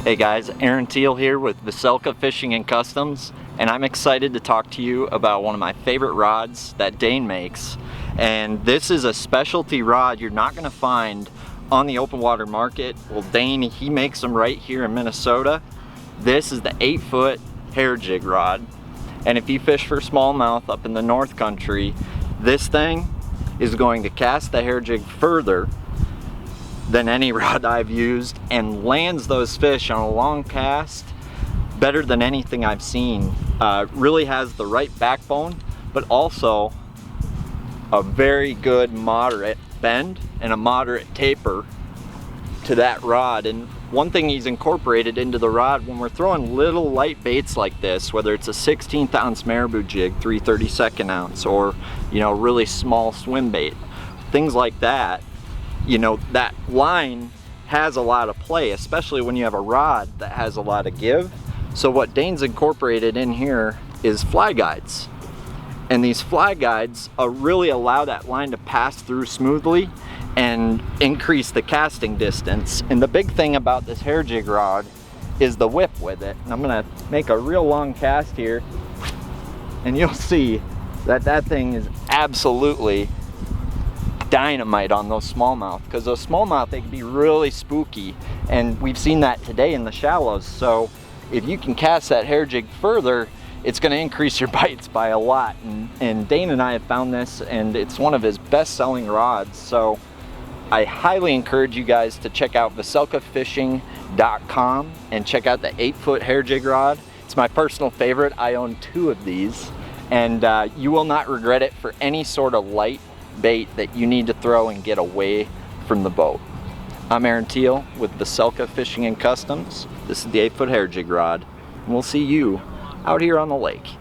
Hey guys, Aaron Teal here with Vocelka Fishing and Customs, and I'm excited to talk to you about one of my favorite rods that Dane makes. And this is a specialty rod you're not going to find on the open water market. Well, Dane, he makes them right here in Minnesota. This is the 8-foot hair jig rod, and if you fish for smallmouth up in the North Country, this thing is going to cast the hair jig further than any rod I've used and lands those fish on a long cast better than anything I've seen. Really has the right backbone, but also a very good moderate bend and a moderate taper to that rod. And one thing he's incorporated into the rod, when we're throwing little light baits like this, whether it's a 16th ounce marabou jig, 3/32 ounce, or really small swim bait, things like that, that line has a lot of play, especially when you have a rod that has a lot of give. So what Dane's incorporated in here is fly guides. And these fly guides really allow that line to pass through smoothly and increase the casting distance. And the big thing about this hair jig rod is the whip with it. And I'm gonna make a real long cast here, and you'll see that that thing is absolutely dynamite on those smallmouth, because those smallmouth, they can be really spooky, and we've seen that today in the shallows. So if you can cast that hair jig further, it's going to increase your bites by a lot. And Dane and I have found this, and it's one of his best-selling rods. So I highly encourage you guys to check out vocelkafishing.com and check out the 8-foot hair jig rod. It's my personal favorite. I own 2 of these, and you will not regret it for any sort of light bait that you need to throw and get away from the boat. I'm Aaron Teal with Vocelka Fishing and Customs. This is the 8-foot hair jig rod, and we'll see you out here on the lake.